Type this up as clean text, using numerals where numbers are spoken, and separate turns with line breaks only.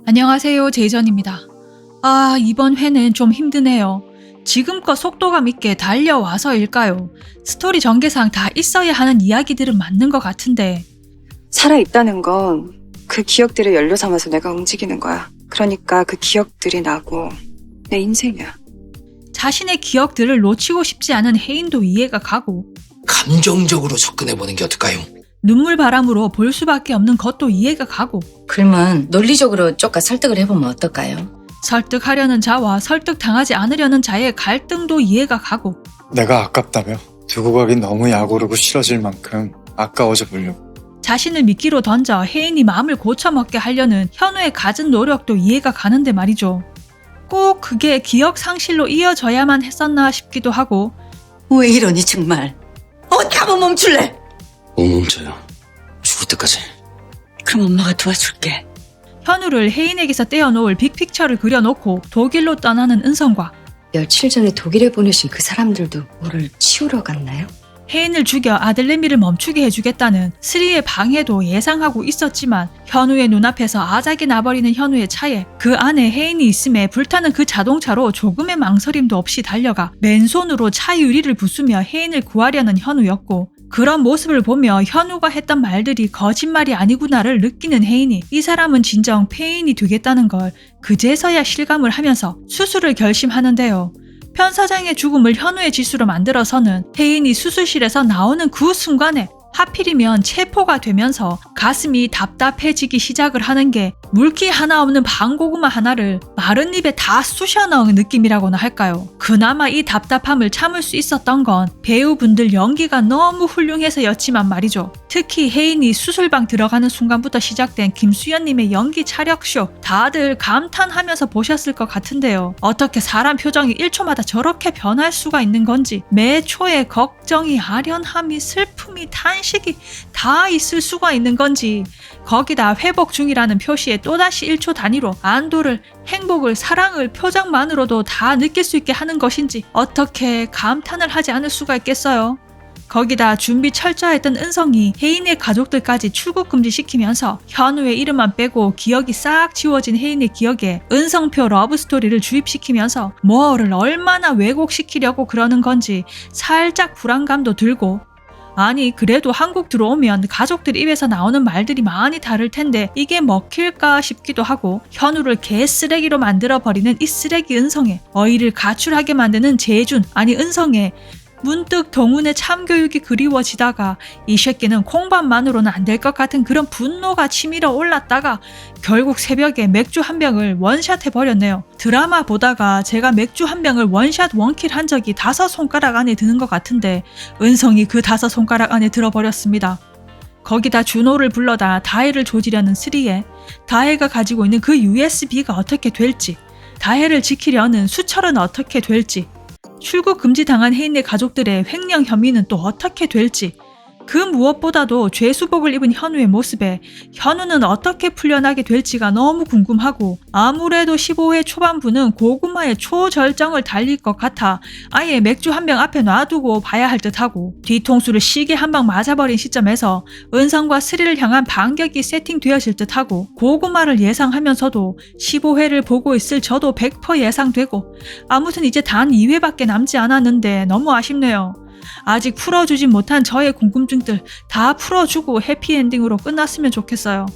안녕하세요, 제이전입니다. 이번 회는 좀 힘드네요. 지금껏 속도감 있게 달려와서일까요? 스토리 전개상 다 있어야 하는 이야기들은 맞는 것 같은데.
살아있다는 건 그 기억들을 연료 삼아서 내가 움직이는 거야. 그러니까 그 기억들이 나고 내 인생이야.
자신의 기억들을 놓치고 싶지 않은 혜인도 이해가 가고,
감정적으로 접근해보는 게 어떨까요?
눈물바람으로 볼 수밖에 없는 것도 이해가 가고,
그러면 논리적으로 조금 설득을 해보면 어떨까요?
설득하려는 자와 설득당하지 않으려는 자의 갈등도 이해가 가고,
내가 아깝다며 두고 가긴 너무 약오르고 싫어질 만큼 아까워져 보려고.
자신을 미끼로 던져 혜인이 마음을 고쳐먹게 하려는 현우의 갖은 노력도 이해가 가는데 말이죠. 꼭 그게 기억 상실로 이어져야만 했었나 싶기도 하고,
왜 이러니 정말? 어디 한번 멈출래?
못 멈춰요. 죽을 때까지.
그럼 엄마가 도와줄게.
현우를 혜인에게서 떼어놓을 빅픽처를 그려놓고 독일로 떠나는 은성과
며칠 전에 독일에 보내신 그 사람들도 뭐를 치우러 갔나요?
혜인을 죽여 아들내미를 멈추게 해주겠다는 스리의 방해도 예상하고 있었지만, 현우의 눈앞에서 아작이 나버리는 현우의 차에 그 안에 혜인이 있음에 불타는 그 자동차로 조금의 망설임도 없이 달려가 맨손으로 차 유리를 부수며 혜인을 구하려는 현우였고, 그런 모습을 보며 현우가 했던 말들이 거짓말이 아니구나를 느끼는 혜인이 이 사람은 진정 폐인이 되겠다는 걸 그제서야 실감을 하면서 수술을 결심하는데요. 편 사장의 죽음을 현우의 짓으로 만들어서는 혜인이 수술실에서 나오는 그 순간에 하필이면 체포가 되면서 가슴이 답답해지기 시작을 하는 게 물기 하나 없는 방고구마 하나를 마른 입에 다 쑤셔 넣은 느낌이라고나 할까요? 그나마 이 답답함을 참을 수 있었던 건 배우분들 연기가 너무 훌륭해서였지만 말이죠. 특히 혜인이 수술방 들어가는 순간부터 시작된 김수현님의 연기 차력쇼, 다들 감탄하면서 보셨을 것 같은데요. 어떻게 사람 표정이 1초마다 저렇게 변할 수가 있는 건지, 매 초에 걱정이, 아련함이, 슬픔이, 탄식이 다 있을 수가 있는 건지, 거기다 회복 중이라는 표시에 또다시 1초 단위로 안도를, 행복을, 사랑을 표정만으로도 다 느낄 수 있게 하는 것인지 어떻게 감탄을 하지 않을 수가 있겠어요. 거기다 준비 철저했던 은성이 혜인의 가족들까지 출국 금지시키면서 현우의 이름만 빼고 기억이 싹 지워진 혜인의 기억에 은성표 러브스토리를 주입시키면서 뭐를 얼마나 왜곡시키려고 그러는 건지 살짝 불안감도 들고, 아니 그래도 한국 들어오면 가족들 입에서 나오는 말들이 많이 다를 텐데 이게 먹힐까 싶기도 하고, 현우를 개쓰레기로 만들어버리는 이 쓰레기 은성에 어이를 가출하게 만드는 재준, 아니 은성에 문득 동훈의 참교육이 그리워지다가 이 새끼는 콩밥만으로는 안 될 것 같은 그런 분노가 치밀어 올랐다가 결국 새벽에 맥주 한 병을 원샷 해버렸네요. 드라마 보다가 제가 맥주 한 병을 원샷 원킬 한 적이 5손가락 안에 드는 것 같은데 은성이 그 5손가락 안에 들어버렸습니다. 거기다 준호를 불러다 다혜를 조지려는 스리에 다혜가 가지고 있는 그 USB가 어떻게 될지, 다혜를 지키려는 수철은 어떻게 될지, 출국 금지당한 혜인의 가족들의 횡령 혐의는 또 어떻게 될지, 그 무엇보다도 죄수복을 입은 현우의 모습에 현우는 어떻게 풀려나게 될지가 너무 궁금하고, 아무래도 15회 초반부는 고구마의 초절정을 달릴 것 같아 아예 맥주 한 병 앞에 놔두고 봐야 할 듯하고, 뒤통수를 시계 한 방 맞아버린 시점에서 은성과 스리를 향한 반격이 세팅되어질 듯하고, 고구마를 예상하면서도 15회를 보고 있을 저도 100% 예상되고, 아무튼 이제 단 2회밖에 남지 않았는데 너무 아쉽네요. 아직 풀어주진 못한 저의 궁금증들 다 풀어주고 해피엔딩으로 끝났으면 좋겠어요.